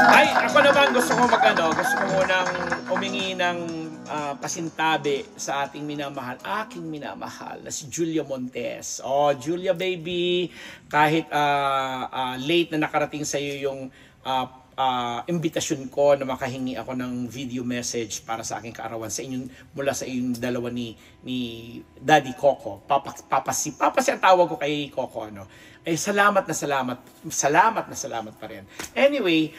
Ay, ako naman gusto ko gusto ko munang humingi ng pasintabi sa ating aking minamahal na si Julia Montes. Oh, Julia baby, kahit late na nakarating sa iyo yung imbitasyon ko na makahingi ako ng video message para sa aking kaarawan sa inyong mula sa inyong dalawa ni Daddy Coco. Papasi ang tawag ko kay Coco, ano. Salamat pa rin. Anyway,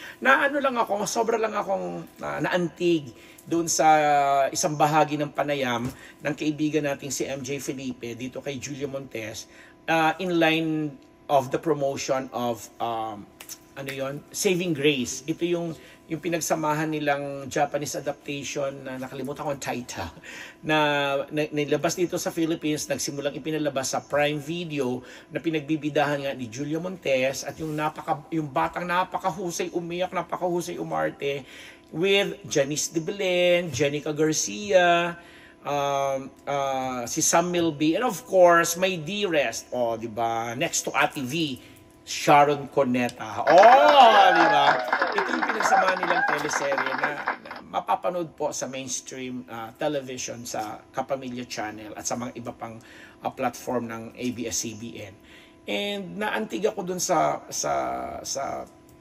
sobra lang akong naantig doon sa isang bahagi ng panayam ng kaibigan nating si MJ Felipe dito kay Julia Montes in line of the promotion of Saving Grace. Ito yung pinagsamahan nilang Japanese adaptation na nakalimutan ko ang title na nilabas dito sa Philippines, nagsimulang ipinalabas sa Prime Video na pinagbibidahan nga ni Julia Montes at yung batang napakahusay umiyak, napakahusay umarte with Janice de Belen, Jenica Garcia, si Sam Milby, and of course, my dearest, di ba, next to Ate V, Sharon Cuneta. Di ba? Ito yung pinagsamahan nilang teleserye na mapapanood po sa mainstream television sa Kapamilya Channel at sa mga iba pang platform ng ABS-CBN. And naantig ako dun sa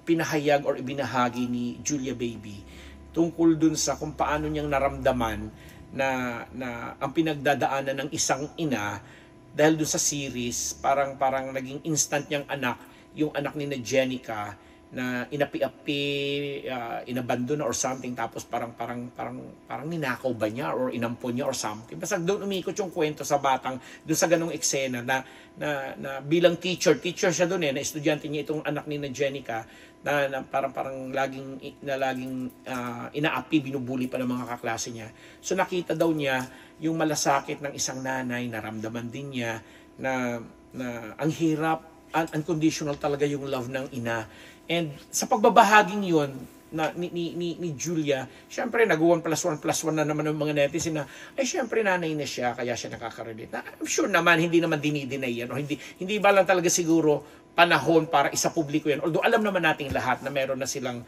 pinahayag or ibinahagi ni Julia Baby tungkol dun sa kung paano niyang naramdaman na ang pinagdadaanan ng isang ina dahil dun sa series, parang naging instant niyang anak, yung anak ni Jenica na inapi-api, inabandon or something, tapos parang ninakaw ba niya or inampon niya or something. Basta doon umikot yung kwento sa batang, doon sa ganung eksena na bilang teacher siya doon na estudyante niya itong anak ni Jenica na parang laging inaapi, binubuli pa ng mga kaklase niya. So nakita daw niya yung malasakit ng isang nanay, naramdaman din niya na ang hirap, unconditional talaga yung love ng ina. And sa pagbabahaging yun ni Julia, syempre nag-1+1+1 na naman ng mga netizen na syempre nanay na siya, kaya siya nakaka-relate. I'm sure naman hindi naman dinideny yan, o hindi ba lang talaga siguro panahon para isa-publiko yan. Although alam naman nating lahat na meron na silang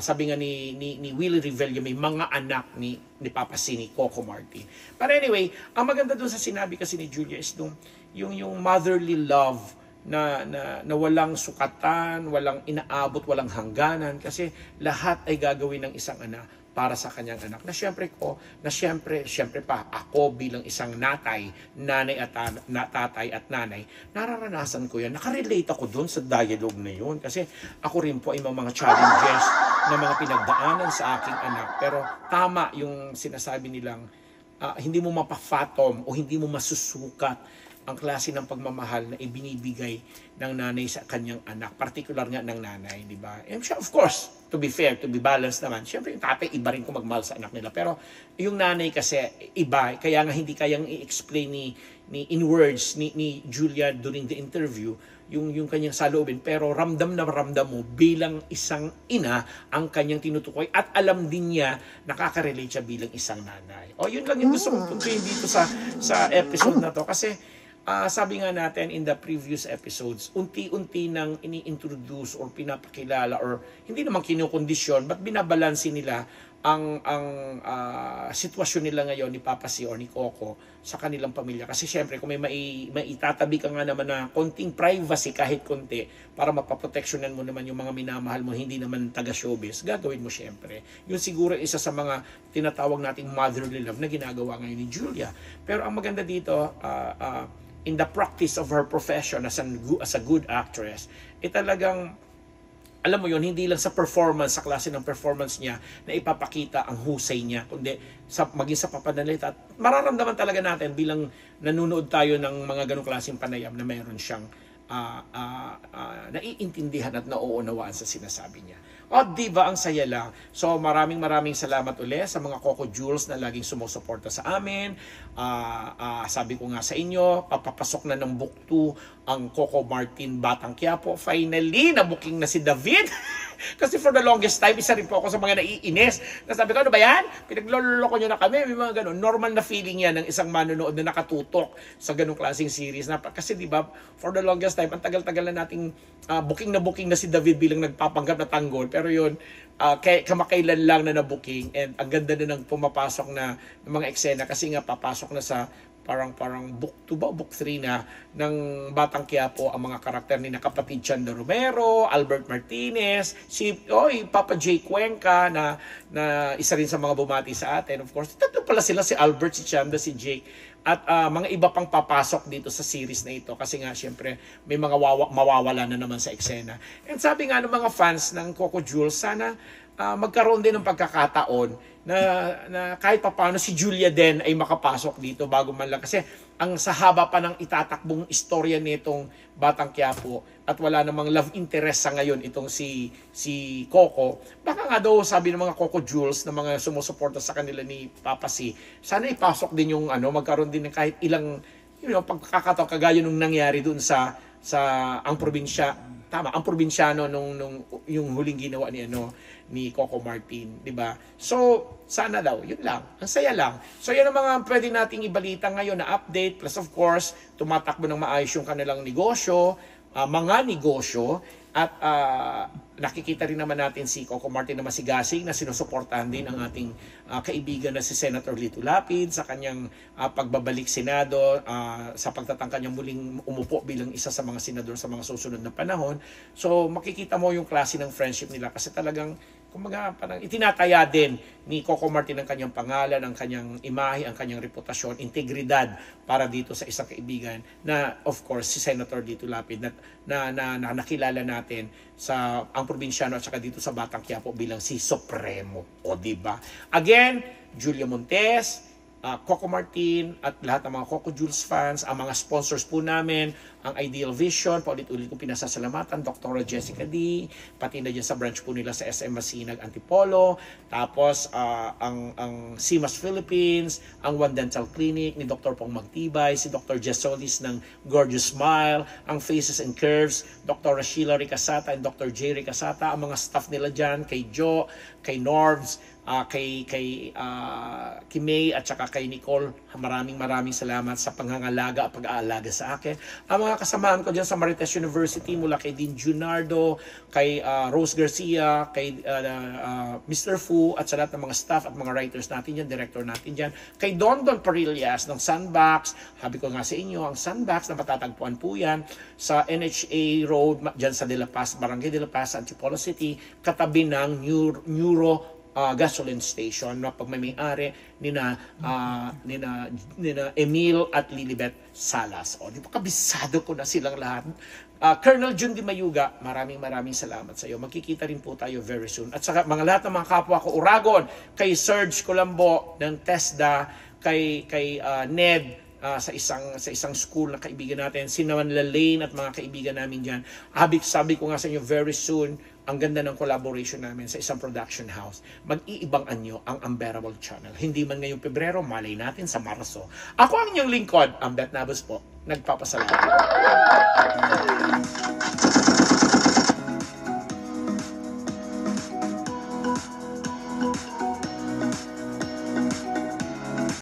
sabi nga ni Willie Revilla, may mga anak ni Papa C, ni Coco Martin. But anyway, ang maganda doon sa sinabi kasi ni Julia is yung motherly love na walang sukatan, walang inaabot, walang hangganan, kasi lahat ay gagawin ng isang ina para sa kanyang anak. Na syempre pa ako bilang isang nanay at tatay at nanay, nararanasan ko yan. Nakarelate ako doon sa dialogue na yun kasi ako rin po ay mga challenges na mga pinagdaanan sa aking anak. Pero tama yung sinasabi nilang hindi mo mapafathom o hindi mo masusukat ang klase ng pagmamahal na ibinibigay ng nanay sa kanyang anak, particular nga ng nanay, di ba? And of course, to be fair, to be balanced naman, syempre yung tatay, iba rin kung magmahal sa anak nila. Pero yung nanay kasi, iba, kaya nga hindi kayang i-explain in words ni Julia during the interview, yung kanyang saloobin. Pero ramdam na ramdam mo bilang isang ina ang kanyang tinutukoy at alam din niya, nakaka-relate siya bilang isang nanay. Yun lang yung gusto kong puntuin dito sa episode na to. Kasi, sabi nga natin in the previous episodes, unti-unti nang ini-introduce or pinapakilala or hindi naman kinukondisyon but binabalansi nila ang sitwasyon nila ngayon ni Papa C or ni Coco sa kanilang pamilya. Kasi syempre kung may maitatabi ka nga naman na konting privacy kahit konti para mapaproteksyonan mo naman yung mga minamahal mo, hindi naman taga-showbiz, gagawin mo syempre. Yun siguro isa sa mga tinatawag nating motherly love na ginagawa ngayon ni Julia. Pero ang maganda dito, in the practice of her profession as a good actress, talagang, alam mo yun, hindi lang sa performance, sa klase ng performance niya na ipapakita ang husay niya, kundi maging sa papanalita. At mararamdaman talaga natin bilang nanonood tayo ng mga ganong klaseng panayam na mayroon siyang naiintindihan at nauunawaan sa sinasabi niya. Diba, ang saya lang. So maraming salamat ulit sa mga Coco Jewels na laging sumusuporta sa amin. Sabi ko nga sa inyo, papapasok na ng book 2 ang Coco Martin Batang Quiapo. Finally, nabuking na si David. Kasi for the longest time, isa rin po ako sa mga naiinis. Nasabi ko, ano ba yan? Pinagloloko nyo na kami. May mga ganun. Normal na feeling yan ng isang manonood na nakatutok sa ganung klaseng series. Kasi di ba, for the longest time, ang tagal-tagal na nating booking na si David bilang nagpapanggap na tanggol. Pero yun, kamakailan lang na na-booking. And ang ganda na ng pumapasok na ng mga eksena kasi nga papasok na sa parang book 2 ba, book 3 na ng Batang Quiapo ang mga karakter ni na kapatid Chanda Romero, Albert Martinez, Papa J. Cuenca na isa rin sa mga bumati sa atin. Of course, tatlo pala sila, si Albert, si Chanda, si Jake. At mga iba pang papasok dito sa series na ito kasi nga syempre may mga mawawala na naman sa eksena. And sabi nga ng mga fans ng Coco Jules, sana magkaroon din ng pagkakataon na kahit papaano si Julia din ay makapasok dito bago man lang. Kasi ang sa haba pa ng itatakbong istorya nitong Batang Quiapo at wala namang love interest sa ngayon itong si Coco, baka nga daw sabi ng mga Coco Jules na mga sumusuporta sa kanila ni Papa C, sana ipasok din yung magkaroon din ng kahit ilang pagkakataon kagaya nung nangyari dun sa ang probinsya. Tama, ang probinsyano nung yung huling ginawa ni Coco Martin, 'di ba? So, sana daw, yun lang. Ang saya lang. So, yan ang mga pwede nating ibalita ngayon na update. Plus, of course, tumatakbo ng maayos yung kanilang negosyo, mga negosyo. At nakikita rin naman natin si Coco Martin na masigasig na sinusuportahan din ang ating kaibigan na si Senator Lito Lapid sa kanyang pagbabalik Senado, sa pagtatangka niyang muling umupo bilang isa sa mga senador sa mga susunod na panahon. So makikita mo yung klase ng friendship nila kasi talagang kumbaga parang itinataya din ni Coco Martin ang kanyang pangalan, ang kanyang imahe, ang kanyang reputasyon, integridad para dito sa isang kaibigan na of course si Senator Lito Lapid na nakilala natin sa ang probinsyano at saka dito sa Batang Quiapo bilang si Supremo. O di ba? Again, Julia Montes, Coco Martin at lahat ng mga Coco Jules fans, ang mga sponsors po namin, ang Ideal Vision, paulit-ulit kong pinasasalamatan, Dr. Jessica D, pati na dyan sa branch po nila sa SM Masinag Antipolo, tapos ang CIMAS Philippines, ang One Dental Clinic ni Dr. Pong Magtibay, si Dr. Jess Solis ng Gorgeous Smile, ang Faces and Curves, Dr. Sheila Ricasata and Dr. J. Ricasata, ang mga staff nila dyan, kay Joe, kay Norvs, kay May at saka kay Nicole, maraming salamat sa pangangalaga at pag-aalaga sa akin. Ang mga kasamahan ko dyan sa Marites University mula kay Dean Junardo, kay Rose Garcia, kay Mr. Fu at sa lahat ng mga staff at mga writers natin dyan, director natin dyan, kay Don Parillas ng Sunbox. Sabi ko nga sa inyo, ang Sunbox na matatagpuan po yan sa NHA Road dyan sa De La Paz, Barangay De La Paz, Antipolo City, katabi ng Neuro gasoline station na pagmamay-ari nina Emil at Lilibet Salas. O, di ba kabisado ko na silang lahat. Colonel Jun Di Mayuga, maraming salamat sa iyo. Magkikita rin po tayo very soon. At saka mga lahat ng mga kapwa ko, Uragon, kay Serge Colombo ng TESDA, kay Ned, sa isang school na kaibigan natin, si Manla Lane at mga kaibigan namin diyan. Sabi ko nga sa inyo very soon, ang ganda ng collaboration namin sa isang production house. Mag-iibang anyo ang Unbearable Channel. Hindi man ngayong Pebrero, malay natin sa Marso. Ako ang inyong lingkod, Ambet Nabos po. Nagpapasalamat.